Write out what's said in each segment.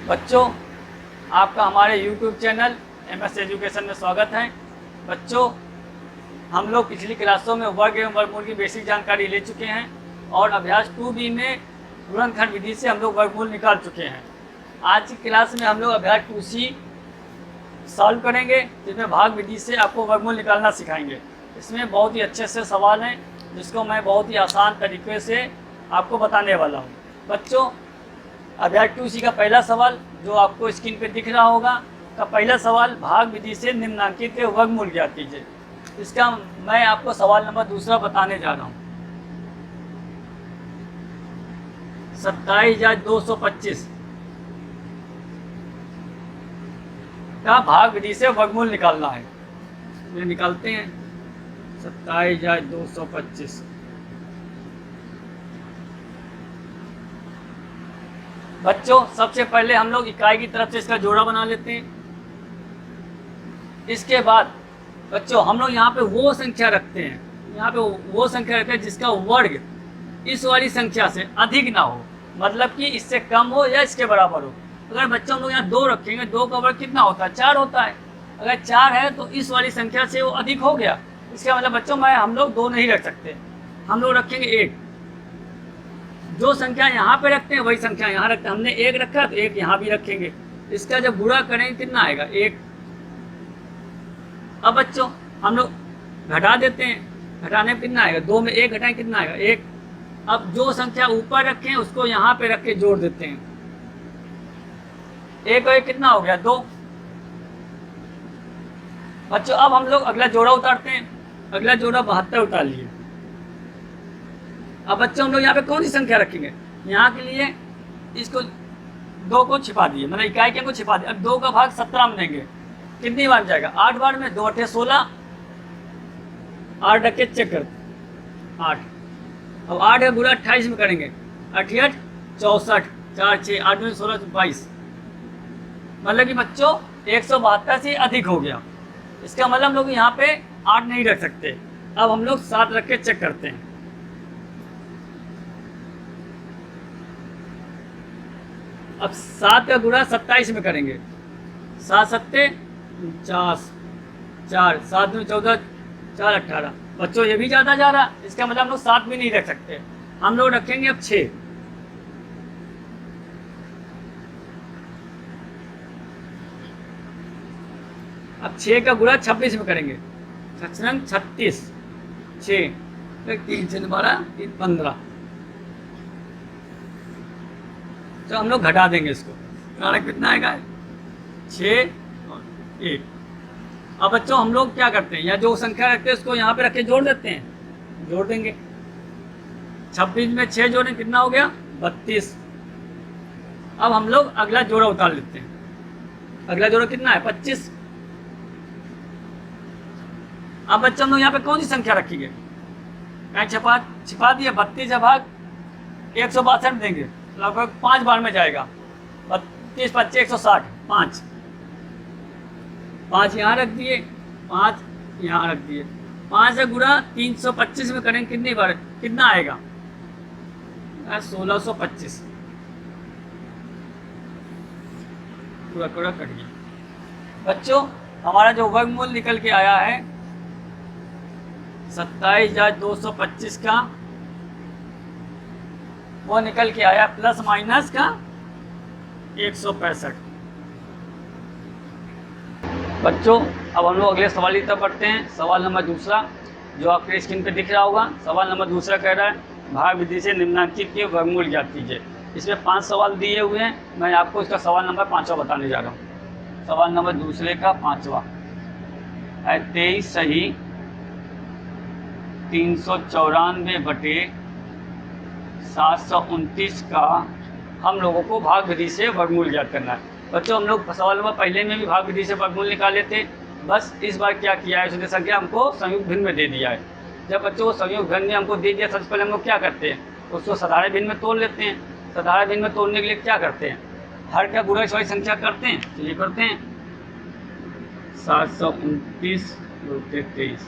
बच्चों, आपका हमारे YouTube चैनल MS एजुकेशन में स्वागत है। बच्चों, हम लोग पिछली क्लासों में वर्ग एवं वर्गमूल की बेसिक जानकारी ले चुके हैं और अभ्यास 2B में गुणनखंड विधि से हम लोग वर्गमूल निकाल चुके हैं। आज की क्लास में हम लोग अभ्यास 2C सॉल्व करेंगे, जिसमें भाग विधि से आपको वर्गमूल निकालना सिखाएंगे। इसमें बहुत ही अच्छे से सवाल हैं, जिसको मैं बहुत ही आसान तरीके से आपको बताने वाला हूँ। बच्चों, अध्याय 2C का पहला सवाल जो आपको स्क्रीन पे दिख रहा होगा, का पहला सवाल भाग विधि से निम्नांकित के वर्गमूल ज्ञात कीजिए। इसका मैं आपको सवाल नंबर दूसरा बताने जा रहा हूँ। 27,225 का भाग विधि से वर्गमूल निकालना है। ये निकालते हैं। 27,225 बच्चों, सबसे पहले हम लोग इकाई की तरफ से इसका जोड़ा बना लेते हैं। इसके बाद बच्चों हम लोग यहाँ पे वो संख्या रखते हैं, यहाँ पे वो संख्या रखते हैं जिसका वर्ग इस वाली संख्या से अधिक ना हो, मतलब कि इससे कम हो या इसके बराबर हो। अगर बच्चों हम लोग यहाँ 2 रखेंगे, 2 का वर्ग कितना होता है? 4 होता है। अगर 4 है तो इस वाली संख्या से वो अधिक हो गया। इसका मतलब बच्चों हम लोग 2 नहीं रख सकते, हम लोग रखेंगे 1। जो संख्या यहाँ पे रखते हैं वही संख्या यहाँ रखते हैं। हमने 1 रखा तो 1 यहाँ भी रखेंगे। इसका जब गुणा करेंगे कितना आएगा? 1। अब बच्चों हम लोग घटा देते हैं। घटाने में कितना आएगा? 2 में 1 घटाएं कितना आएगा? 1। अब जो संख्या ऊपर रखें उसको यहाँ पे रख के जोड़ देते हैं। 1 और 1 कितना हो गया? 2। बच्चों अब हम लोग अगला जोड़ा उतारते हैं। अगला जोड़ा 72 उतार लिए। अब बच्चों हम लोग यहाँ पे कौन सी संख्या रखेंगे? यहाँ के लिए इसको 2 को छिपा दिए, मतलब इकाई के को छिपा दिए। अब 2 का भाग 17 में देंगे, कितनी बार जाएगा? 8 बार में। 2 8 16, 8 रख के चेक करते 8। अब 8 का गुणा 28 में करेंगे। 8 8 64, 4 6 8 में 16 22, मतलब कि बच्चों 172 से अधिक हो गया। इसका मतलब हम लोग यहाँ पे 8 नहीं रख सकते। अब हम लोग 7 रख के चेक करते हैं। अब 7 का गुणा 27 में करेंगे। 7 7 49, 4 7 में 14, 4 18। बच्चों ये भी ज़्यादा जा रहा। इसका मतलब हम लोग 7 भी नहीं रख सकते, हम लोग रखेंगे अब 6। अब 6 का गुणा 26 में करेंगे। 6 36, 6 3 6 12 3 15। तो हम लोग घटा देंगे इसको। कारण कितना आएगा? 6 और 1। अब बच्चों हम लोग क्या करते हैं, या जो संख्या रखते हैं उसको यहाँ पे रख के जोड़ देते हैं। जोड़ देंगे। 26 में 6 जोड़ें कितना हो गया? 32। अब हम लोग अगला जोड़ा उतार लेते हैं। अगला जोड़ा कितना है? 25। अब बच्चों हम लोग यहाँ पे कौन सी संख्या रखेंगे? कहीं छिपा दिए। 32 का भाग 162 में देंगे, लगभग 5 बार में जाएगा। 32 25 160, 5 यहाँ रख दिए, 5 यहाँ रख दिए। 5 का गुणा 325 में करेंगे, कितनी बार कितना आएगा? 1625। पूरा पूरा कट गया। बच्चों हमारा जो वर्गमूल निकल के आया है 27,225 का, वो निकल के आया प्लस माइनस का 165। बच्चों अब हम लोग अगले सवाल की तरफ बढ़ते हैं। सवाल नंबर दूसरा जो आपके स्क्रीन पे दिख रहा होगा। सवाल नंबर दूसरा कह रहा है भाग विधि से निम्नांकित के वर्गमूल ज्ञात कीजिए। इसमें 5 सवाल दिए हुए हैं। मैं आपको इसका सवाल नंबर 5वां बताने जा रहा हूँ। सवाल नंबर दूसरे का 5वां है 23 सही 394 बटे 729 का हम लोगों को भाग विधि से वर्गमूल ज्ञात करना है। बच्चों हम लोग सवाल नंबर पहले में भी भाग विधि से वर्गमूल निकाले थे, बस इस बार क्या किया है, शून्य संख्या हमको संयुक्त भिन्न में दे दिया है। जब बच्चों को संयुक्त भिन्न में हमको दे दिया, सबसे पहले हम लोग क्या करते हैं, उसको साधारण भिन्न में तोड़ लेते हैं। साधारण भिन्न में तोड़ने के लिए क्या करते हैं? हर का गुणा इस वाली संख्या करते हैं। चलिए करते हैं। 729 × 23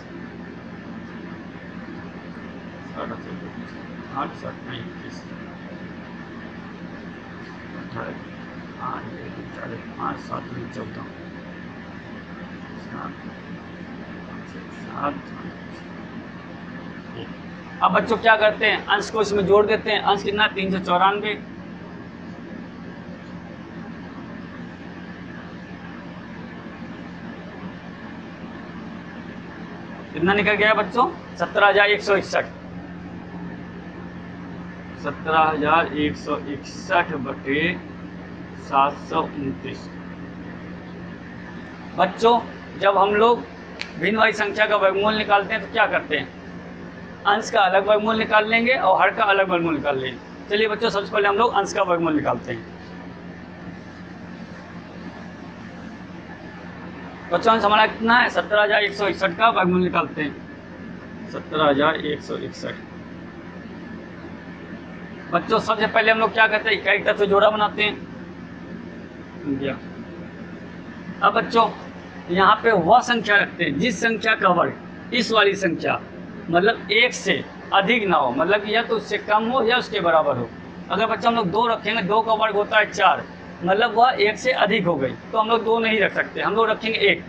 8 7 21 18 8 4 5 7 14 7 अब बच्चों क्या करते हैं, अंश को इसमें जोड़ देते हैं। अंश कितना, 394। कितना निकल गया बच्चों, 17,161। 17,161 बटे 729। बच्चों जब हम लोग भिन्न वाली संख्या का वर्गमूल निकालते हैं तो क्या करते हैं, अंश का अलग वर्गमूल निकाल लेंगे और हर का अलग वर्गमूल निकाल लेंगे। चलिए बच्चों सबसे पहले हम लोग अंश का वर्गमूल निकालते हैं। बच्चों अंश हमारा कितना है, 17,161 का वर्गमूल निकालते हैं। 17,161। बच्चों सबसे पहले हम लोग क्या करते हैं, इकाई तरफ से जोड़ा बनाते हैं। अब बच्चों यहाँ पे वह संख्या रखते हैं जिस संख्या का वर्ग इस वाली संख्या मतलब 1 से अधिक ना हो, मतलब या तो उससे कम हो या उसके बराबर हो। अगर बच्चों हम लोग 2 रखेंगे, 2 का वर्ग होता है 4, मतलब वह 1 से अधिक हो गई, तो हम लोग 2 नहीं रख सकते, हम लोग रखेंगे 1।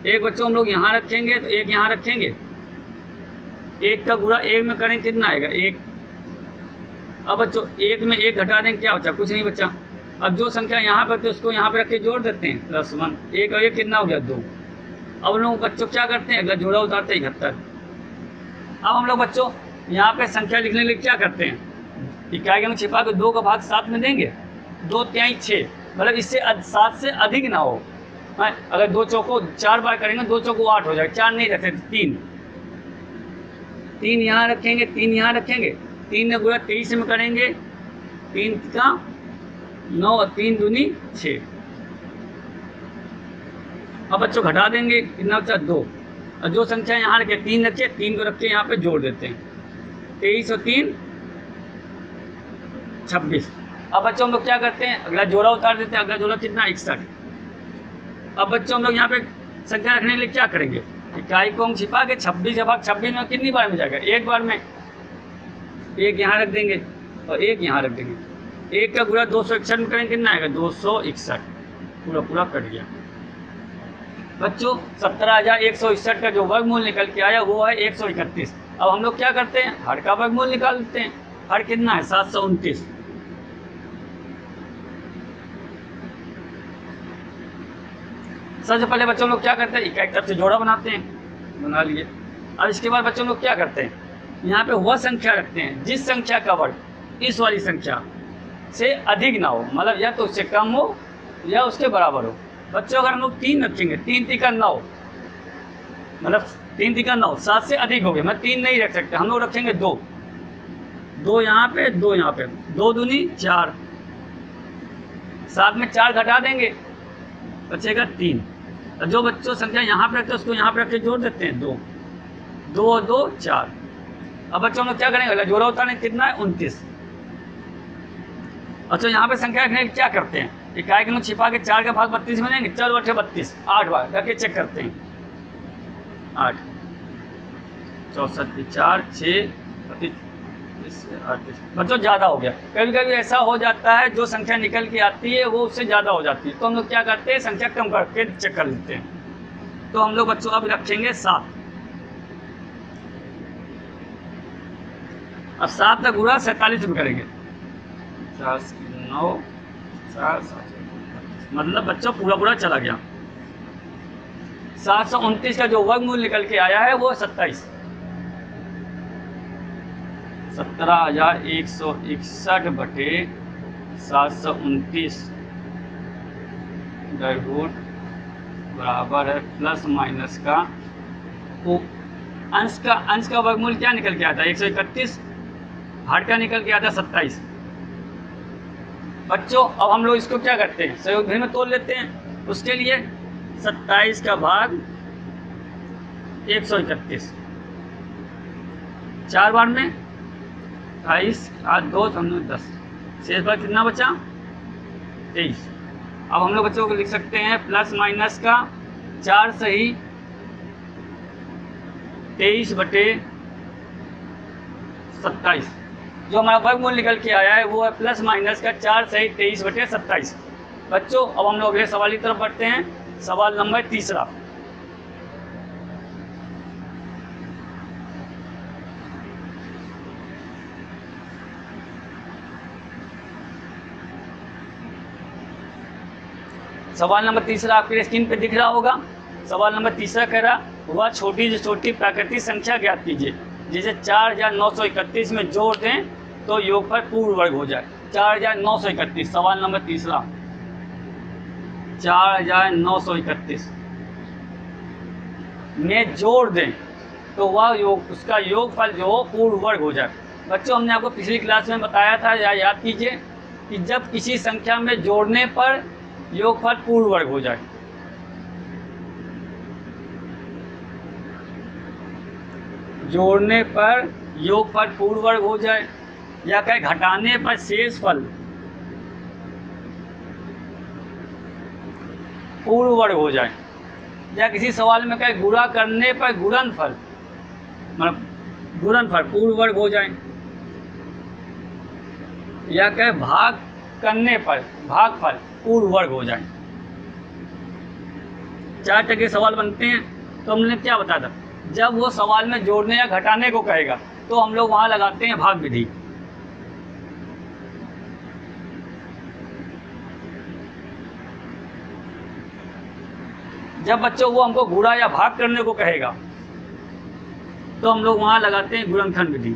एक बच्चों हम लोग यहाँ रखेंगे तो 1 यहाँ रखेंगे। 1 का गुणा 1 में करें कितना आएगा, 1। अब बच्चों 1 में 1 घटा देंगे, क्या बचा, कुछ नहीं बचा। अब जो संख्या यहाँ पर थी उसको यहाँ पर रख के जोड़ देते हैं, +1। 1 और 1 कितना हो गया, 2। अब हम लोग बच्चों क्या करते हैं, अगला जोड़ा उतारते हैं, 71। अब हम लोग बच्चों यहाँ पे संख्या लिखने के लिए क्या करते हैं, इकाई में छिपा के 2 का भाग 7 में देंगे। 2 तिहाई 6, मतलब इससे 7 से अधिक ना हो। अगर 2 चौको 4 बार करेंगे, 2 चौको 8 हो जाएगा, 4 नहीं रखें, 3 यहाँ रखेंगे, 3 यहाँ रखेंगे। 3 ने गुणा 23 में करेंगे, 3 का 9 और 3 दूनी 6। अब बच्चों घटा देंगे, कितना बचा, 2। और जो संख्या यहाँ रखे 3 रखे, 3 को रख के यहाँ पे जोड़ देते हैं। 23 और 3 26। अब बच्चों हम लोग क्या करते हैं, अगला जोड़ा उतार देते हैं। अगला जोड़ा कितना, 61। अब बच्चों हम लोग यहाँ पे संख्या रखने के लिए क्या करेंगे, इकाई को हम छिपा के 26 का भाग 26 में कितनी बार में जाएगा, 1 बार में। 1 यहाँ रख देंगे और 1 यहाँ रख देंगे। 1 का गुणा 261 में करेंगे, कितना आएगा, 261। पूरा कट गया। बच्चों 17,161 का जो वर्गमूल निकल के आया वो है 131। अब हम लोग क्या करते हैं, हर का वर्गमूल निकालते हैं। हर कितना है, 729। सबसे पहले बच्चों लोग क्या करते हैं, इकाई तरफ से जोड़ा बनाते हैं, बना लिए। अब इसके बाद बच्चों लोग क्या करते हैं, यहाँ पे वह संख्या रखते हैं जिस संख्या का वर्ग इस वाली संख्या से अधिक ना हो, मतलब या तो उससे कम हो या उसके बराबर हो। बच्चों अगर हम लोग 3 रखेंगे, 3 तिका 9, मतलब 3 तिका 9, 7 से अधिक हो गए, मतलब 3 नहीं रख सकते, हम लोग रखेंगे 2। 2 यहाँ पे, 2 यहाँ पे, 2 दूनी 4। 7 में 4 घटा देंगे, बचेगा 3। तो जो बच्चों संख्या यहाँ पे रखते हैं उसको यहाँ पे रख के जोड़ देते हैं, 2 2 2 4। अब बच्चों हम लोग क्या करेंगे, जोड़ा उतारने कितना है, 29। अच्छा यहाँ पे संख्या रखने क्या करते हैं, इकाई के छिपा के 4 का भाग 32 में देंगे, 4 बटे 32, 8 बार करके चेक करते हैं। 8 64 4 6 38। बच्चों ज़्यादा हो गया। कभी कभी ऐसा हो जाता है जो संख्या निकल के आती है वो उससे ज़्यादा हो जाती है, तो हम लोग क्या करते हैं, संख्या कम करके चेक कर लेते हैं। तो हम लोग बच्चों अब रखेंगे 7। अब 7 का गुणा 47 में करेंगे, 4 9 4 7, मतलब बच्चों पूरा चला गया। 729 का जो वर्गमूल निकल के आया है वो 27। 17,161 बटे 729 बराबर है प्लस माइनस का, तो अंश का वर्गमूल क्या निकल के आता है, 131। हर का निकल के आता है 27। बच्चों अब हम लोग इसको क्या करते हैं, सहयोग भिन्न में तोड़ लेते हैं। उसके लिए 27 का भाग 131, 4 बार में 28 8 2 10, शेष बार कितना बचा, 23। अब हम लोग बच्चों को लिख सकते हैं प्लस माइनस का 4 सही 23 बटे 27। जो हमारा वर्गमूल निकल के आया है वो है प्लस माइनस का 4 सही 23/27। बच्चों अब हम लोग अगले सवाल की तरफ बढ़ते हैं। सवाल नंबर तीसरा। सवाल नंबर तीसरा आपके स्क्रीन पे दिख रहा होगा। सवाल नंबर तीसरा कह रहा, वह छोटी से छोटी प्राकृतिक संख्या ज्ञात कीजिए जिसे 4931 में जोड़ दें तो योगफल पूर्ण वर्ग हो जाए। 4931 सवाल नंबर तीसरा, 4931 में जोड़ दें तो वह उसका योगफल जो हो पूर्ण वर्ग हो जाए। बच्चों हमने आपको पिछली क्लास में बताया था, या याद कीजिए, कि जब किसी संख्या में जोड़ने पर योगफल पूर्ण वर्ग हो जाए, जोड़ने पर योगफल पूर्ण वर्ग हो जाए, या कहे घटाने पर शेषफल पूर्ण वर्ग हो जाए, या किसी सवाल में कहे गुणा करने पर गुणनफल मतलब गुणनफल पूर्ण वर्ग हो जाए, या कहे भाग करने पर भागफल पूर्ण वर्ग हो जाए। 4 तरह के सवाल बनते हैं। तो हमने क्या बताया था, जब वो सवाल में जोड़ने या घटाने को कहेगा तो हम लोग वहां लगाते हैं भाग विधि। जब बच्चों वो हमको गुणा या भाग करने को कहेगा तो हम लोग वहां लगाते हैं गुणनखंड विधि।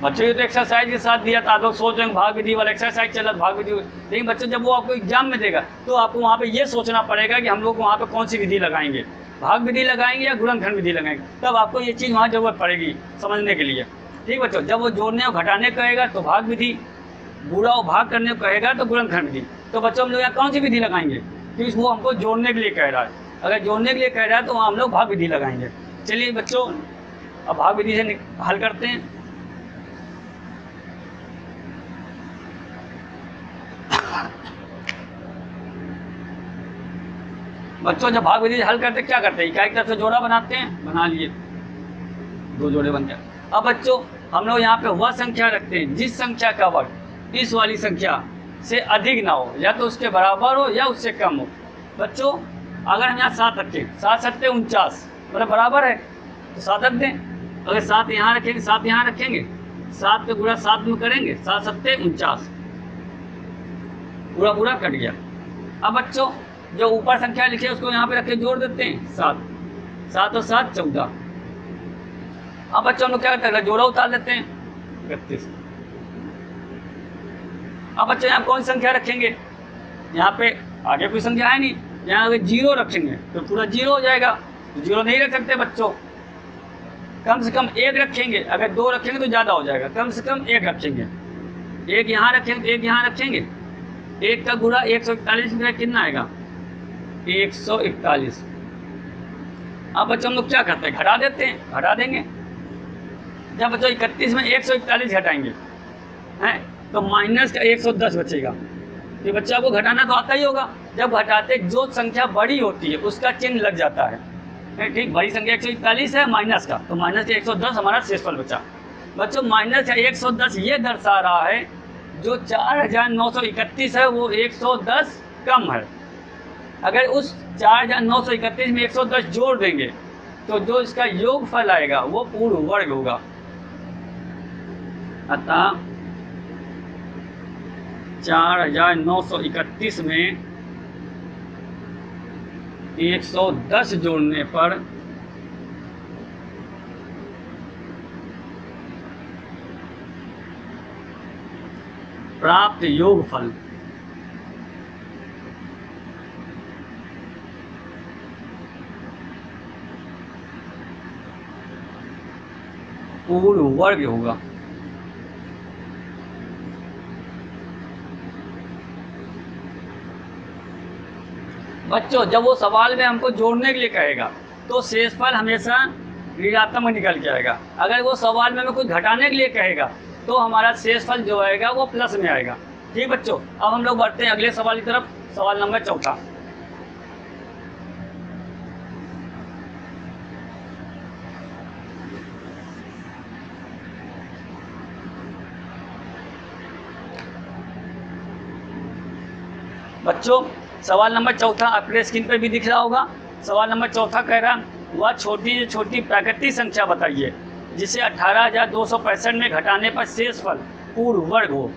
बच्चों ये तो एक्सरसाइज के साथ दिया था, तो सोच रहे भाग विधि वाला एक्सरसाइज चला भाग विधि, लेकिन बच्चों जब वो आपको एग्जाम में देगा तो आपको वहाँ पे ये सोचना पड़ेगा कि हम लोग वहाँ पे कौन सी विधि लगाएंगे, भाग विधि लगाएंगे या गुणनखंड विधि लगाएंगे। तब आपको ये चीज़ वहाँ जरूरत पड़ेगी समझने के लिए। ठीक बच्चों, जब वो जोड़ने और घटाने कहेगा तो भाग विधि, गुणा और भाग करने को कहेगा तो गुणनखंड विधि। तो बच्चों हम लोग यहाँ कौन सी विधि लगाएंगे, क्योंकि वो हमको जोड़ने के लिए कह रहा है। अगर जोड़ने के लिए कह रहा है तो वहाँ हम लोग भाग विधि लगाएंगे। चलिए बच्चों अब भाग विधि से हल करते हैं। बच्चों जब भाग विधि हल करते क्या करते हैं, इकाई की तरफ से जोड़ा बनाते हैं, बना लिए, 2 जोड़े बन गए। अब बच्चों हम लोग यहाँ पे वह संख्या रखते हैं जिस संख्या का वर्ग इस वाली संख्या से अधिक ना हो, या तो उसके बराबर हो या उससे कम हो। बच्चों अगर हम यहाँ 7 रखें, 7 सत्ते 49 मतलब बराबर है तो 7 रख दें। अगर 7 यहाँ रखेंगे, 7 यहाँ रखेंगे, 7 का गुणा 7 में करेंगे, 7 सत्ते 49, पूरा पूरा कट गया। अब बच्चों जो ऊपर संख्या लिखे उसको यहाँ पे रख के जोड़ देते हैं, 7 7 और 7 14। अब बच्चों हम लोग क्या करते हैं, जोड़ा उतार लेते हैं, 31। अब बच्चों यहाँ कौन सी संख्या रखेंगे, यहाँ पे आगे कोई संख्या है नहीं, यहाँ अगर 0 रखेंगे तो पूरा 0 हो जाएगा। 0 नहीं रख सकते बच्चों, कम से कम 1 रखेंगे। अगर 2 रखेंगे तो ज़्यादा हो जाएगा, कम से कम 1 रखेंगे। 1 यहाँ रखेंगे, 1 यहाँ रखेंगे, 1 का गुणा 141 में कितना आएगा, 141। अब बच्चों हम लोग क्या करते हैं, घटा देते हैं, घटा देंगे। जब बच्चों 31 में 141 घटाएंगे हैं तो माइनस का 110 बचेगा। ये बच्चा को घटाना तो आता ही होगा। जब घटाते जो संख्या बड़ी होती है उसका चिन्ह लग जाता है, ठीक। बड़ी संख्या 141 है माइनस का, तो माइनस का 110 हमारा शेषफल बचा। बच्चों माइनस का 110 ये दर्शा रहा है जो 4931 है वो 110 कम है। अगर उस 4931 में 110 जोड़ देंगे तो जो इसका योगफल आएगा वो पूर्ण वर्ग होगा। अतः 4931 में 110 जोड़ने पर प्राप्त योगफल पूर्ण वर्ग होगा। बच्चों जब वो सवाल में हमको जोड़ने के लिए कहेगा तो शेषफल हमेशा ऋणात्मक निकल के आएगा। अगर वो सवाल में हमें कुछ घटाने के लिए कहेगा तो हमारा शेषफल जो आएगा वो प्लस में आएगा। ठीक बच्चों, अब हम लोग बढ़ते हैं अगले सवाल की तरफ। सवाल नंबर 4। बच्चों सवाल नंबर 4 आपके स्क्रीन पर भी दिख रहा होगा। सवाल नंबर 4 कह रहा वह छोटी से छोटी प्राकृतिक संख्या बताइए जिसे 18,265 में घटाने पर शेष फल पूर्ण वर्ग हो।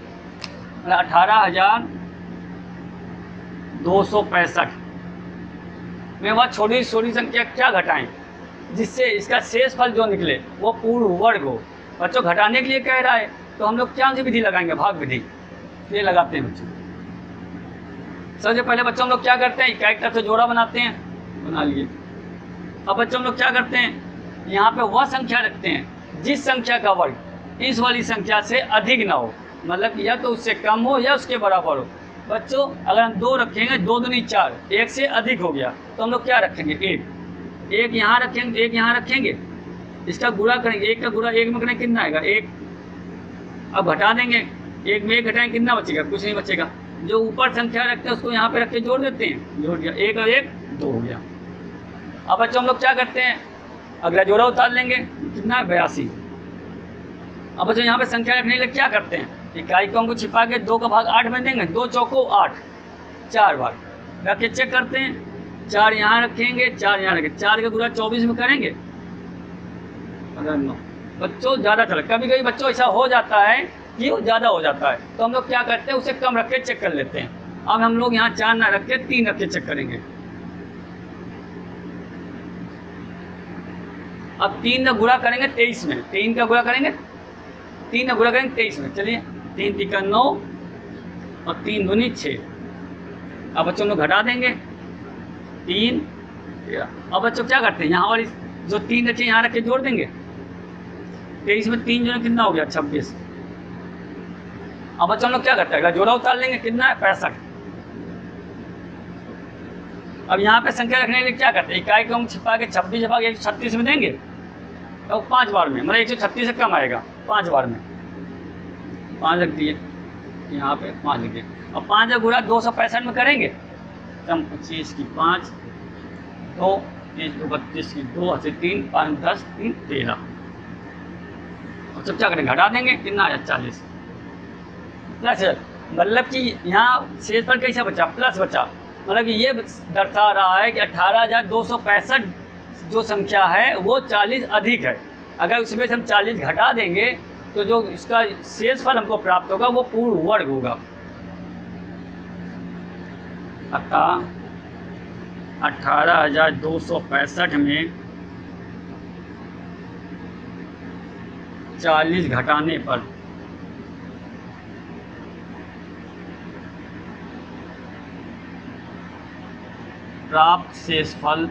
18,265 में वह छोटी से छोटी संख्या क्या घटाएं जिससे इसका शेष फल जो निकले वो पूर्ण वर्ग हो। बच्चों घटाने के लिए कह रहा है तो हम लोग क्या सी विधि लगाएंगे, भाग विधि। ये लगाते हैं बच्चों। सबसे पहले बच्चों हम लोग क्या करते हैं, इकाई तरफ से जोड़ा बनाते हैं, बना लिए। अब बच्चों हम लोग क्या करते हैं, यहाँ पे वह संख्या रखते हैं जिस संख्या का वर्ग इस वाली संख्या से अधिक ना हो, मतलब या तो उससे कम हो या उसके बराबर हो। बच्चों अगर हम 2 रखेंगे, 2 दूनी 4, 1 से अधिक हो गया तो हम लोग क्या रखेंगे, 1 यहाँ रखेंगे, 1 यहाँ रखेंगे, इसका गुणा करेंगे, 1 का गुणा 1 में करेंगे कितना आएगा 1। अब घटा देंगे, 1 में 1 घटाएंगे कितना बचेगा, कुछ नहीं बचेगा। जो ऊपर संख्या रखते हैं उसको यहाँ पे रख के जोड़ देते हैं, जोड़ दिया, 1 और 1 2 हो गया। अब बच्चों हम लोग क्या करते हैं, अगला जोड़ा उतार लेंगे, कितना 82। अब बच्चों यहाँ पे संख्या रखने के लिए क्या करते हैं, इकाई को हमको छिपा के 2 का भाग 8 में देंगे, 2 चौको 8, 4 बार रख के चेक करते हैं, 4 यहाँ रखेंगे, 4 यहाँ रखेंगे, 4 का गुणा 24 में करेंगे, अगर 9। बच्चों ज़्यादा चला, कभी कभी बच्चों ऐसा हो जाता है कि वो ज़्यादा हो जाता है तो हम लोग क्या करते हैं, उसे कम रख के चेक कर लेते हैं। अब हम लोग यहाँ 4 ना रख के 3 रख के चेक करेंगे। अब 3 का गुणा करेंगे 23 में, 3 का गुणा करेंगे, 3 का गुणा करेंगे 23 में। चलिए 3 तिका 9 और 3 दूनी 6। अब बच्चों हम लोग घटा देंगे, 3 13। अब बच्चों क्या करते हैं, यहाँ वाली जो 3 रखे यहाँ रख के जोड़ देंगे, 23 में 3 जो कितना हो गया 26। अब बच्चों हम लोग क्या करते हैं, अगला जोड़ा उतार लेंगे, कितना है 65। अब यहाँ पे संख्या रखने के लिए क्या करते हैं, इकाई को हम छिपा के 26 छिपा के 136 में देंगे तो 5 बार में, मतलब 136 से कम आएगा, 5 बार में 5 रख दिए, यहाँ पे 5 लिख दिए। अब 5 का गुणा 265 में करेंगे, 25 की 5, 2 1 2 32 की 2 से 3 5 10 3 13। और सब क्या करेंगे, घटा देंगे, कितना आया 40 प्लस, मतलब कि यहाँ शेषफल कैसा बचा, प्लस बचा। मतलब कि ये दर्शा रहा है कि 18,265 जो संख्या है वो 40 अधिक है। अगर उसमें से हम 40 घटा देंगे तो जो इसका शेषफल हमको प्राप्त होगा वो पूर्ण वर्ग होगा। अतः 18,265 में 40 घटाने पर प्राप्त शेषफल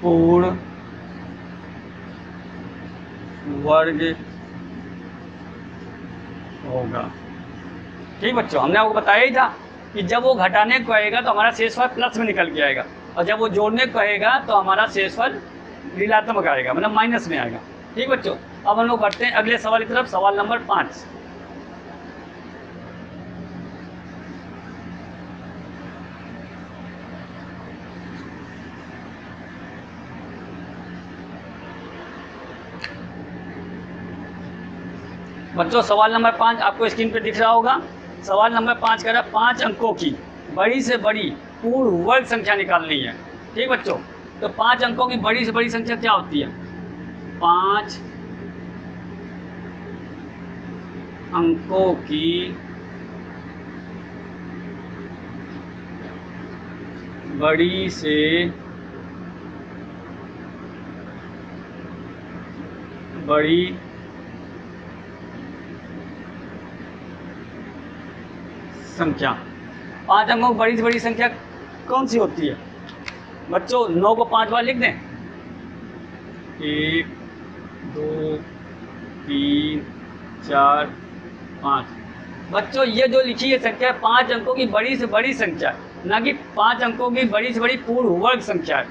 पूर्ण वर्ग होगा। ठीक बच्चों, हमने आपको बताया ही था कि जब वो घटाने को कहेगा तो हमारा शेषफल प्लस में निकल के आएगा, और जब वो जोड़ने को कहेगा तो हमारा शेषफल ऋणात्मक आएगा, मतलब माइनस में आएगा। ठीक बच्चों, अब हम लोग बढ़ते हैं अगले सवाल की तरफ। सवाल नंबर 5। बच्चों सवाल नंबर 5 आपको स्क्रीन पे दिख रहा होगा। सवाल नंबर 5 कह रहा है 5 अंकों की बड़ी से बड़ी पूर्ण वर्ग संख्या निकालनी है। ठीक बच्चों, तो 5 अंकों की बड़ी से बड़ी संख्या क्या होती है, 5 अंकों की बड़ी से बड़ी संख्या। 5 अंकों की बड़ी से बड़ी संख्या कौन सी होती है बच्चों, 9 को 5 बार लिख दें, 1 2 3 4 5। बच्चों ये जो लिखी है संख्या 5 अंकों की बड़ी से बड़ी संख्या, ना कि 5 अंकों की बड़ी से बड़ी पूर्ण वर्ग संख्या है।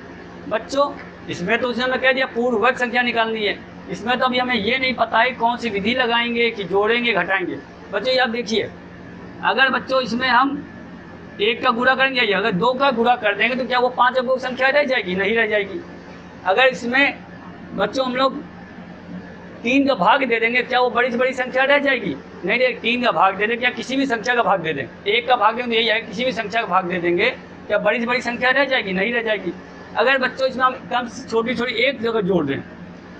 बच्चों इसमें तो उसने हमें कह दिया पूर्ण वर्ग संख्या निकालनी है, इसमें तो अभी हमें ये नहीं पता है कौन सी विधि लगाएंगे कि जोड़ेंगे घटाएंगे। बच्चों आप देखिए, अगर बच्चों इसमें हम 1 का गुणा करेंगे, अगर 2 का गुणा कर देंगे तो क्या वो 5 अंकों की संख्या रह जाएगी? नहीं रह जाएगी। अगर इसमें बच्चों हम लोग 3 का भाग दे देंगे, क्या वो बड़ी से बड़ी संख्या रह जाएगी? नहीं रह। 3 का भाग दे दें, क्या किसी भी संख्या का भाग दे दें, 1 का भाग देंगे यही है, किसी भी संख्या का भाग दे देंगे, क्या बड़ी से बड़ी संख्या रह जाएगी? नहीं रह जाएगी। अगर बच्चों इसमें हम कम छोटी छोटी एक जगह जोड़ दें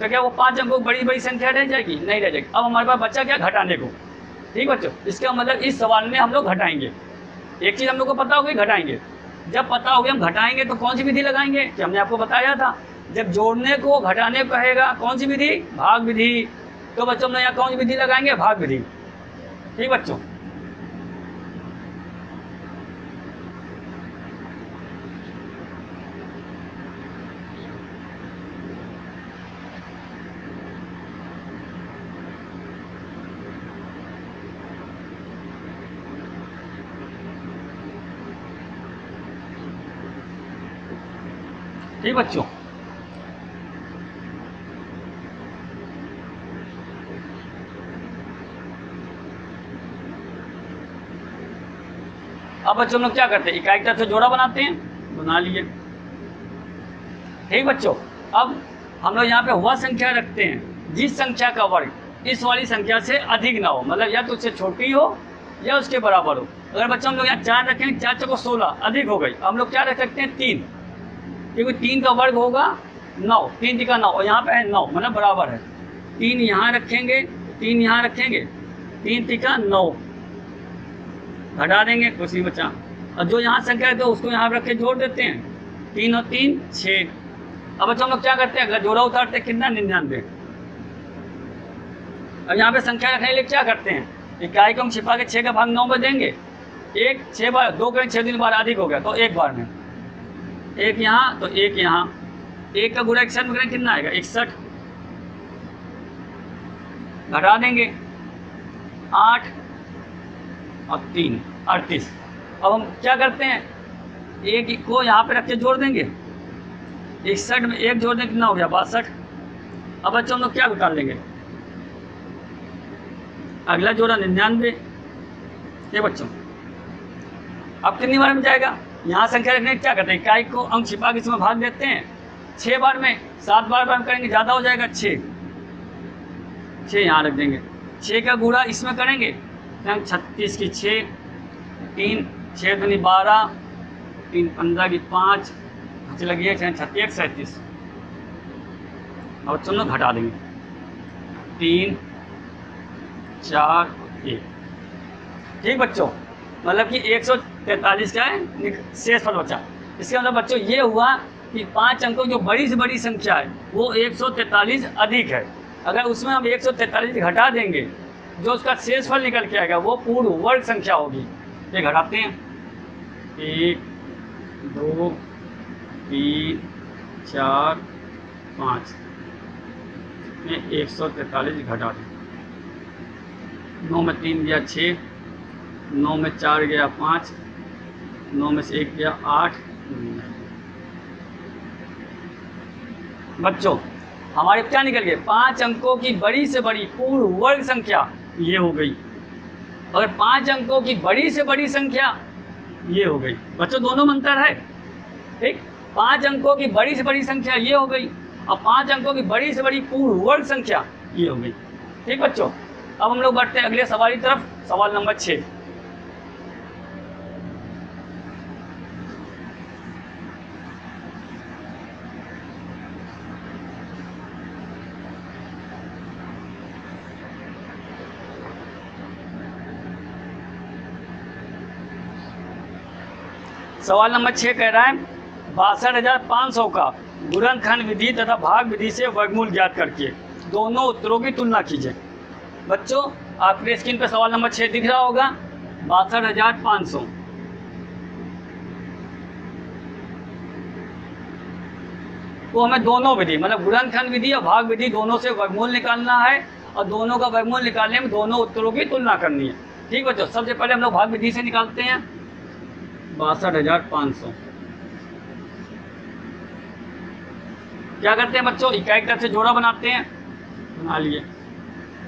तो क्या वो 5 अंकों की बड़ी बड़ी संख्या रह जाएगी? नहीं रह जाएगी। अब हमारे पास बच्चा क्या? घटाने को। ठीक बच्चों, इसका मतलब इस सवाल में हम लोग घटाएंगे। एक चीज़ हम लोग को पता होगी, घटाएंगे। जब पता हो गया हम घटाएंगे तो कौन सी विधि लगाएंगे कि हमने आपको बताया था, जब जोड़ने को घटाने को कहेगा कौन सी विधि? भाग विधि। तो बच्चों हम यहाँ कौन सी विधि लगाएंगे? भाग विधि। ठीक बच्चों, ठीक बच्चों। अब बच्चों हम लोग क्या करते हैं? इकाई तरफ से जोड़ा बनाते हैं, बना लिए। ठीक बच्चों, अब हम लोग यहाँ पे वह संख्या रखते हैं जिस संख्या का वर्ग इस वाली संख्या से अधिक ना हो, मतलब या तो उससे छोटी हो या उसके बराबर हो। अगर बच्चों हम लोग यहाँ 4 रखेंगे, 4 चौको 16 अधिक हो गई, हम लोग क्या रख सकते हैं? 3, क्योंकि 3 का वर्ग होगा 9, 3 तिका 9 और यहाँ पे है 9 मतलब बराबर है। 3 यहाँ रखेंगे, 3 यहाँ रखेंगे, 3 तिका 9 घटा देंगे, कुछ नहीं बचा। और जो यहाँ संख्या है तो उसको यहाँ रख के जोड़ देते हैं, 3 और 3 6। अब बच्चों हम लोग क्या करते हैं? अगर जोड़ा उतारते हैं कितना? 99। अब यहाँ पे संख्या रखने के लिए क्या करते हैं? इकाई को हम छिपा के 6 का भाग 9 में देंगे। 1 6 बार, 2 करें 6 दिन बार अधिक हो गया तो एक बार में, 1 यहाँ तो 1 यहाँ, 1 का गुणा 61 में करें कितना आएगा? 61 घटा देंगे, 8 और 3 38। अब हम क्या करते हैं? 1 को यहाँ पे रख के जोड़ देंगे, 61 में 1 जोड़ दें कितना हो गया? 62। अब बच्चों हम लोग क्या निकाल लेंगे? अगला जोड़ा 99। ये बच्चों अब कितनी बार में जाएगा? यहाँ संख्या रखने क्या करते हैं? इकाई को अंक छिपा के इसमें भाग देते हैं 6 बार में, 7 बार हम करेंगे ज़्यादा हो जाएगा, 6 यहाँ रख देंगे। 6 का गुणा इसमें करेंगे, 36 की 6, 3 6 दूनी 12, 3 15 की 5, लगी है 36 37। अब बच्चों लोग घटा देंगे, 3 4 1। ठीक बच्चों, मतलब कि 143 का है शेषफल बचा। इसका मतलब बच्चों ये हुआ कि 5 अंकों जो बड़ी से बड़ी संख्या है वो 143 अधिक है। अगर उसमें हम 143 घटा देंगे, जो उसका शेषफल निकल के आएगा वो पूर्ण वर्ग संख्या होगी। ये घटाते हैं, 1 2 3 4 5 में 143 घटा दें। 9 में 3 गया 6, 9 में 4 गया 5, 9 में से 1 गया 8। बच्चों हमारे क्या निकल गए? 5 अंकों की बड़ी से बड़ी पूर्ण वर्ग संख्या ये हो गई, और 5 अंकों की बड़ी से बड़ी संख्या ये हो गई। बच्चों दोनों में अंतर है। ठीक, 5 अंकों की बड़ी से बड़ी संख्या ये हो गई और 5 अंकों की बड़ी से बड़ी पूर्ण वर्ग संख्या ये हो गई। ठीक बच्चों, अब हम लोग बढ़ते हैं अगले सवाल की तरफ। सवाल नंबर 6। सवाल नंबर 6 कह रहा है 62,500 का गुणनखंड विधि तथा भाग विधि से वर्गमूल ज्ञात करके दोनों उत्तरों की तुलना कीजिए। बच्चों आपके स्क्रीन पर सवाल नंबर 6 दिख रहा होगा, 62,500। तो हमें दोनों विधि मतलब गुणनखंड विधि और भाग विधि दोनों से वर्गमूल निकालना है और दोनों का वर्गमूल निकालने में दोनों उत्तरों की तुलना करनी है। ठीक बच्चों, सबसे पहले हम लोग भाग विधि से निकालते हैं 62,500। क्या करते हैं बच्चों, इकाई की तरफ से जोड़ा बनाते हैं, बना लिए।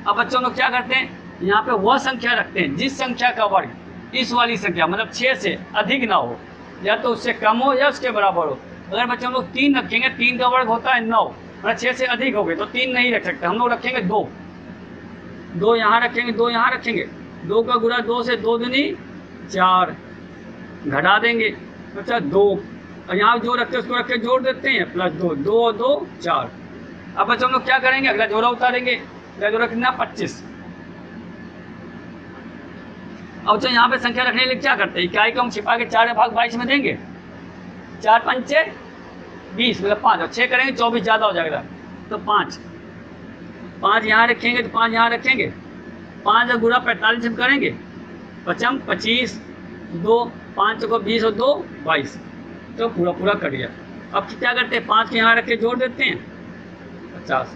अब बच्चों लोग क्या करते हैं, यहाँ पे वह संख्या रखते हैं जिस संख्या का वर्ग इस वाली संख्या मतलब 6 से अधिक ना हो, या तो उससे कम हो या उसके बराबर हो। अगर बच्चों लोग 3 रखेंगे, 3 का वर्ग होता है 9, मतलब 6 से अधिक हो गए तो 3 नहीं रख सकते, हम लोग रखेंगे 2। 2 यहाँ रखेंगे, 2 यहाँ रखेंगे, 2 का गुणा 2 से 2 दूनी 4, घटा देंगे बच्चा 2, और यहाँ जो रखते हैं उसको रख के जोड़ देते हैं, प्लस 2, 2 और 2 4। अब बच्चों हम लोग क्या करेंगे, अगला जोड़ा उतारेंगे, अगला जोड़ा कितना 25। अब तो यहाँ पे संख्या रखने के लिए क्या करते हैं, इकाई को हम छिपा के 4 भाग 22 में देंगे, 4 पंचे 20 मतलब 5, और 6 करेंगे 24 ज़्यादा हो जाएगा तो 5 यहाँ रखेंगे, तो 5 यहाँ रखेंगे, 5 का गुणा 45 में करेंगे, 5 25, 2 5 को 20 और 2 22, तो पूरा कट गया। अब क्या करते हैं, 5 के यहाँ रख के जोड़ देते हैं 50।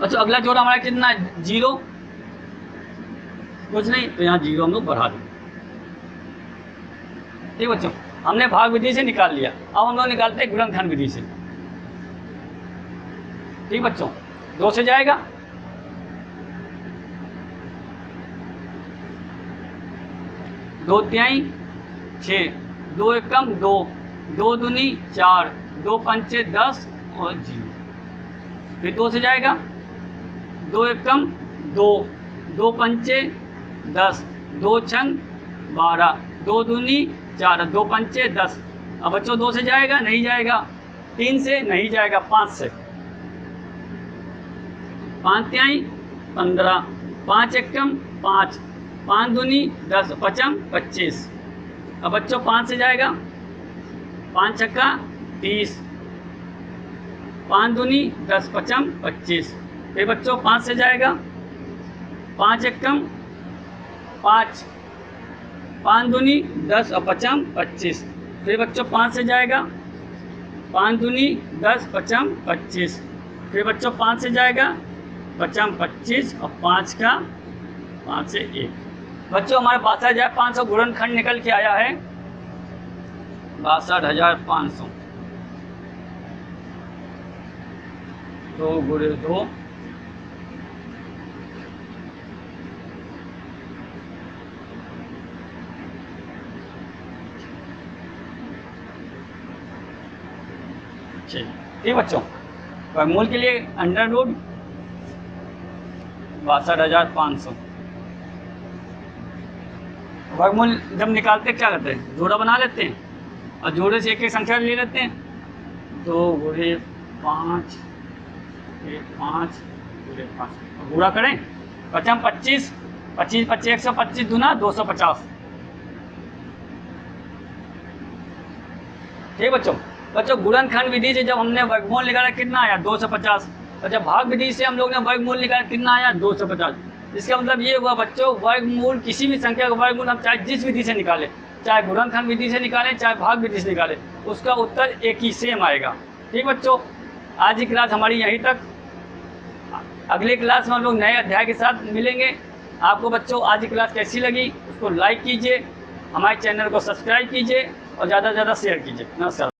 अच्छा अगला जोड़ा हमारा कितना है, 0, कुछ नहीं, तो यहाँ 0 हम लोग बढ़ा दें। ठीक बच्चों, हमने भाग विधि से निकाल लिया, अब हम लोग निकालते हैं गुणनखंड विधि से। ठीक बच्चों, 2 से जाएगा, दो तिहाई 6, 2 एकम 2, 2 दूनी 4, 2 पंचे 10 और 0। फिर 2 से जाएगा, 2 एकम 2, 2 पंचे 10, 2 छंग 12, 2 दूनी 4, 2 पंचे 10। अब बच्चों 2 से जाएगा, नहीं जाएगा, 3 से नहीं जाएगा, 5 से, 5 तिहाई 15, 5 एकम 5, 5 दूनी 10, 5 25। अब बच्चों 5 से जाएगा, 5 छक्का 30, 5 दूनी 10, 5 25। फिर बच्चों 5 से जाएगा, 5 एकम 5, 5 दूनी 10 और 5 25। फिर बच्चों 5 से जाएगा, 5 दूनी 10, 5 25। फिर बच्चों 5 से जाएगा, 5 25 और 5 का 5 से 1। बच्चों हमारे 62,500 गुणनखंड निकल के आया है, 62,500। 2 गुणे 2 ठीक बच्चों, वर्गमूल के लिए अंडर रूट 62,500। वर्गमूल जब निकालते क्या करते हैं, जोड़ा बना लेते हैं और जोड़े से एक संख्या ले लेते हैं, 2 गुणे 5 5 गुणे 5, गुणा करें, 5 25, 25 25 125 दूना 250। ठीक बच्चों गुणनखंड विधि से जब हमने वर्गमूल निकाला कितना आया 250, और जब भाग विधि से हम लोग ने वर्गमूल निकाला कितना आया 250। इसका मतलब ये हुआ बच्चों, वर्गमूल किसी भी संख्या का वर्गमूल हम चाहे जिस विधि से निकालें, चाहे गुणनखंड विधि से निकालें चाहे भाग विधि से निकालें, उसका उत्तर एक ही सेम आएगा। ठीक बच्चों, आज की क्लास हमारी यहीं तक, अगले क्लास में हम लोग नए अध्याय के साथ मिलेंगे। आपको बच्चों आज की क्लास कैसी लगी उसको लाइक कीजिए, हमारे चैनल को सब्सक्राइब कीजिए और ज़्यादा से ज़्यादा शेयर कीजिए। नमस्कार।